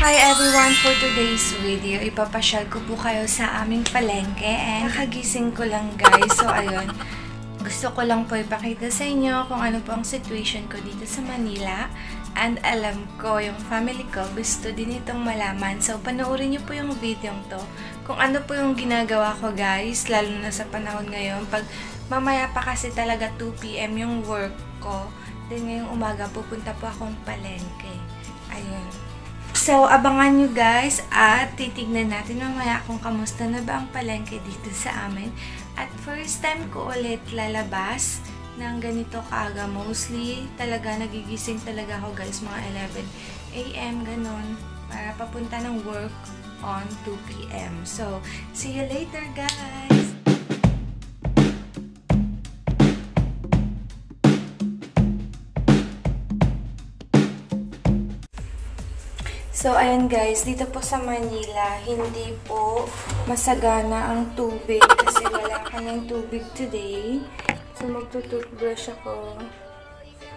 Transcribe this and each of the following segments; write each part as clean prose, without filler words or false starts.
Hi everyone! For today's video, ipapasyal ko po kayo sa aming palengke and nakagising ko lang guys. So ayun, gusto ko lang po ipakita sa inyo kung ano po ang situation ko dito sa Manila. And alam ko, yung family ko gusto din itong malaman. So panoorin niyo po yung video to. Kung ano po yung ginagawa ko guys, lalo na sa panahon ngayon. Pag mamaya pa kasi talaga 2 PM yung work ko. Then ngayong umaga pupunta po akong palengke. Ayun. So, abangan nyo guys at titignan natin mamaya kung kamusta na ba ang palengke dito sa amin. At first time ko ulit lalabas ng ganito kaaga. Mostly, talaga nagigising talaga ako guys, mga 11 AM, ganun, para papunta ng work on 2 PM. So, see you later guys! So, ayan guys, dito po sa Manila, hindi po masagana ang tubig kasi wala ka ng tubig today. So, magtututbrush ako. Ayan.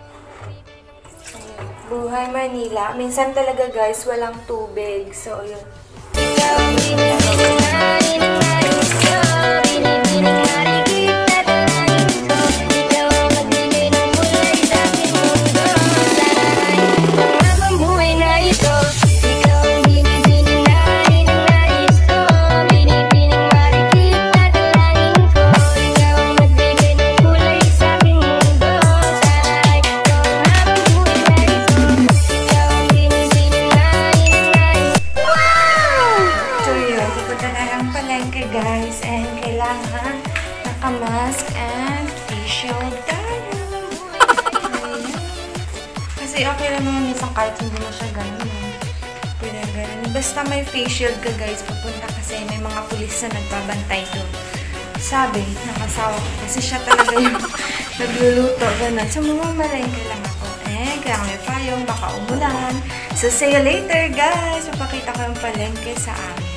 Buhay Manila. Minsan talaga guys, walang tubig. So, yun. Guys, and kailangan naka-mask and face shield tayo. Kasi okay lang naman minsan kahit hindi mo siya ganun. Basta may face shield ka guys, papunta kasi may mga pulis na nagbabantay doon. Sabi, nakasawa ko kasi siya talaga yung nagluluto, ganun. So, mamamalengke lang ako. Kaya may payong, baka umulan. So, see you later guys! Papakita ko yung palengke sa amin.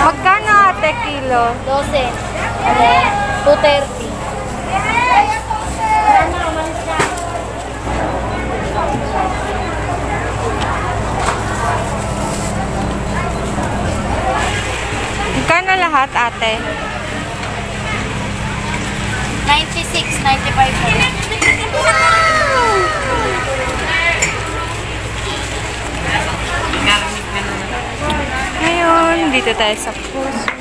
Magkano ate kilo? 12. 230. Magkano lahat ate? 96, 95. Ngayon, dito tayo sa puso.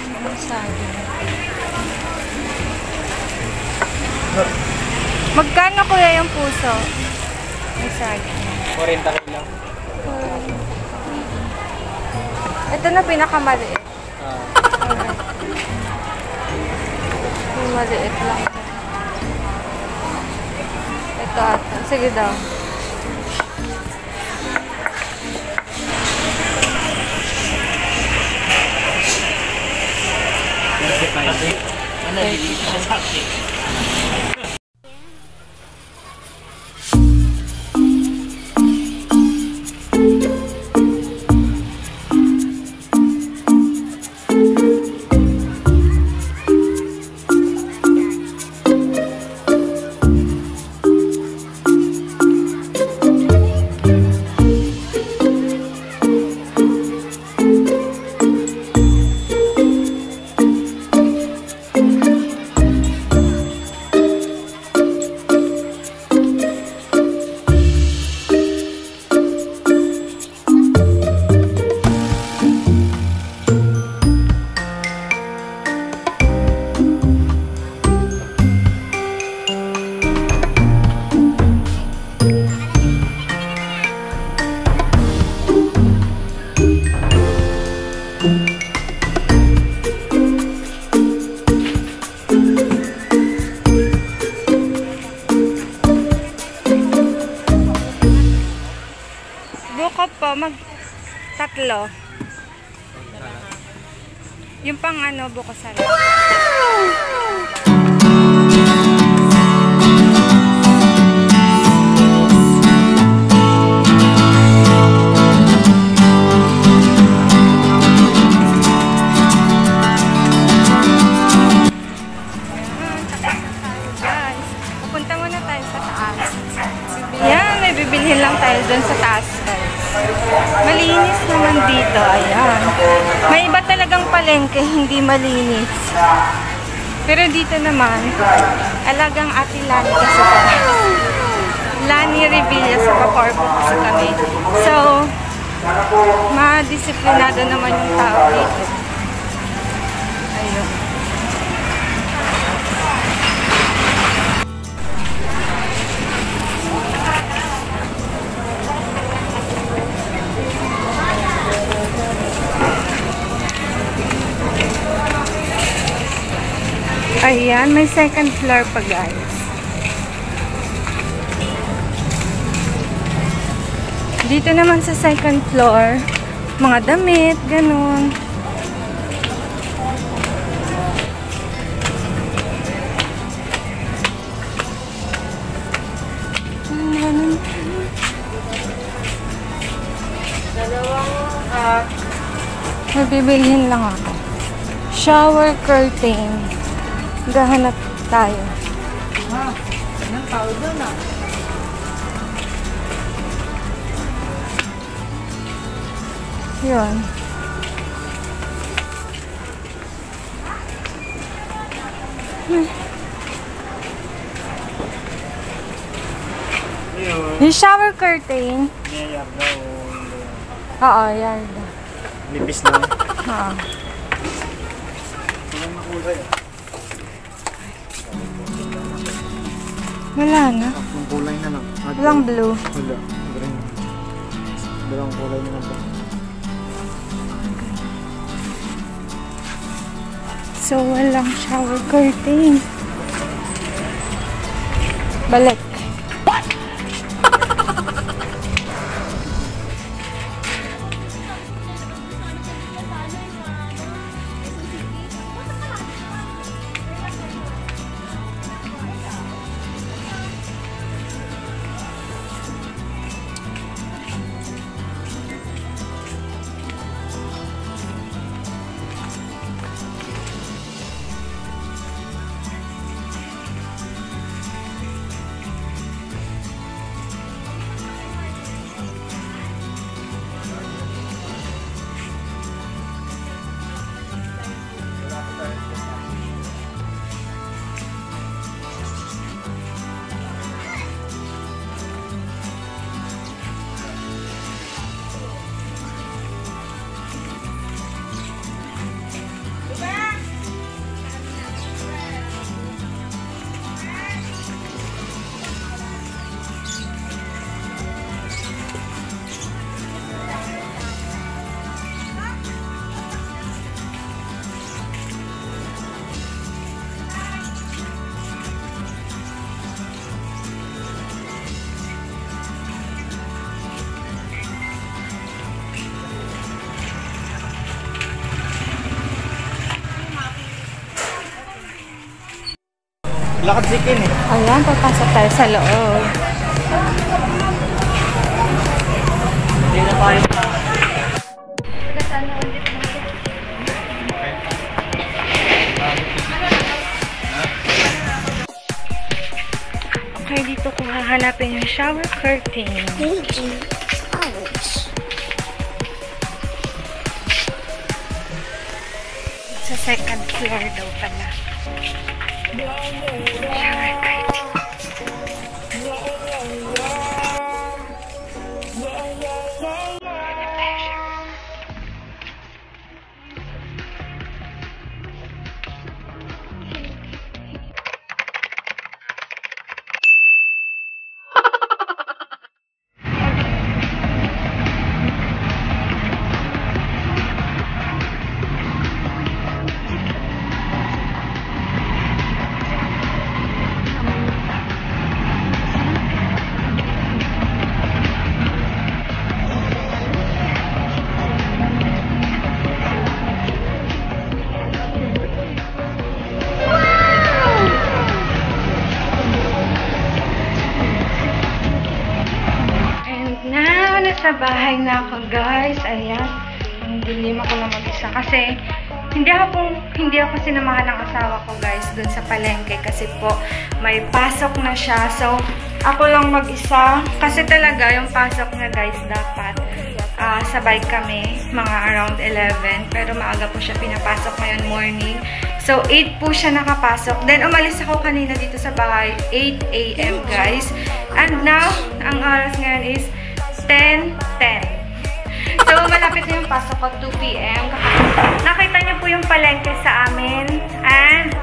Magkano kuya yung puso? May saging. 40 kilo. Ito na pinakamaliit. Yung maliit lang. Ito ata. Sige daw. Ano dito sa sakit? tatlo. Yung pang ano, buko sarap. Ayan, may bibilhin lang tayo dun sa taas, guys. Malinis naman dito, ayan. May iba talagang palengke, hindi malinis. Pero dito naman, alagang Ate Lani kasi kami. Lani Revilla sa Pacorpo kasi kami. So, ma-disiplinado naman yung tao dito. Ayun. Ayan, may second floor pa, guys. Dito naman sa second floor, mga damit, ganun. May bibilhin lang ako. Shower curtain. Gahanap tayo. Anong tao doon ah? Yun. Yung shower curtain. Yarda o Oo, yarda. nipis na. Oo. Walang makulay ah. Wala na. Yung kulay na lang. Walang blue. Wala. Green. Dalawang kulay na lang. So, walang shower curtain. Balik. Lakad si Ken eh. Ayan, papasok tayo sa loob. Hindi na tayo. Okay, dito ko hahanapin yung shower curtain. Sa second floor daw pala. Shower curtain. Nasa bahay na ako, guys. Ayan. Ang dilim ako na mag-isa. Kasi, hindi ako sinamahan ng asawa ko, guys, dun sa palengke. Kasi po, may pasok na siya. So, ako lang mag-isa. Kasi talaga, yung pasok niya, guys, dapat sabay kami, mga around 11. Pero maaga po siya pinapasok ngayon morning. So, 8 po siya nakapasok. Then, umalis ako kanina dito sa bahay, 8 AM, guys. And now, ang oras ngayon is 10:10. So, malapit na yung pasok ko, 2 PM. Nakita niyo po yung palengke sa amin. And,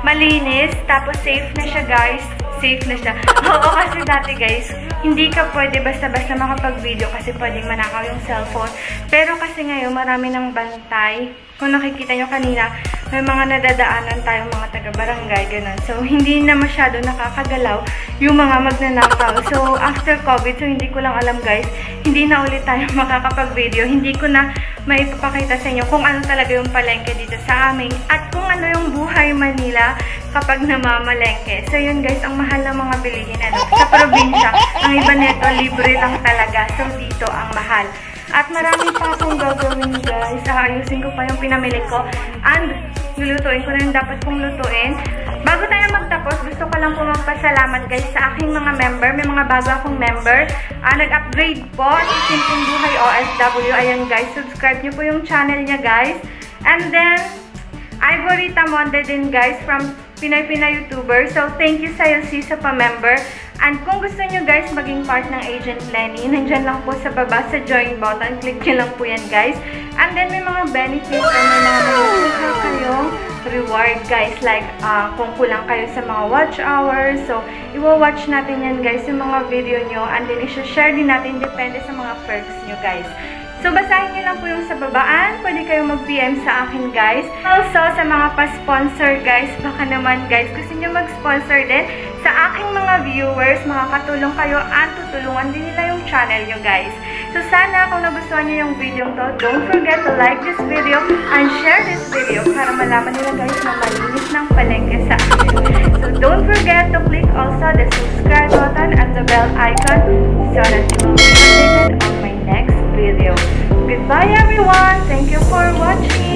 malinis. Tapos, safe na siya, guys. Safe na siya. Oo, kasi dati, guys, hindi ka pwede basta-basta makapag-video kasi pwedeng manakaw yung cellphone. Pero kasi ngayon, marami ng bantay. Kung nakikita nyo kanina, may mga nadadaanan tayong mga taga-barangay, ganun. So, hindi na masyado nakakagalaw yung mga magnanakaw. So, after COVID, so hindi ko lang alam, guys, hindi na ulit tayo makakapag-video. Hindi ko na maipapakita sa inyo kung ano talaga yung palengke dito sa amin at kung ano yung buhay Manila kapag namamalengke. So, yun, guys, ang mahal ng mga bilihin. Sa probinsya, ang iba nito, libre lang talaga. So, dito, ang mahal. At marami pa akong gagawin, guys. Ayusin ko pa yung pinamili ko. And, lulutuin ko na yung dapat kong lutuin. Bago tayo magtapos, gusto ko lang po magpasalamat, guys, sa aking mga member. May mga bago akong member. Nag-upgrade po. Simpleng Buhay OFW. Ayan, guys. Subscribe nyo po yung channel niya, guys. And then, Ivory Tamonde din, guys, from Pinoy YouTuber. So, thank you sa'yo, sis, sa pa-member. And kung gusto nyo, guys, maging part ng Agent Lenny, nandyan lang po sa baba sa join button. Click nyo lang po yan, guys. And then, may mga benefits o may mga makukuha kayong reward, guys. Like, kung kulang kayo sa mga watch hours. So, iwa-watch natin yan, guys, yung mga video nyo. And then, i-share din natin depende sa mga perks nyo, guys. So, basahin nyo lang po yung sa babaan. Pwede kayong mag-PM sa akin, guys. Also, sa mga pa-sponsor, guys, baka naman, guys, gusto nyo mag-sponsor din sa aking mga viewers, makakatulong kayo at tutulungan din nila yung channel nyo, guys. So, sana kung nagustuhan nyo yung video to, don't forget to like this video and share this video para malaman nila, guys, na malinis ng palengke sa akin. So, don't forget to click also the subscribe button and the bell icon so that you will be updated on my next video. Goodbye, everyone. Thank you for watching.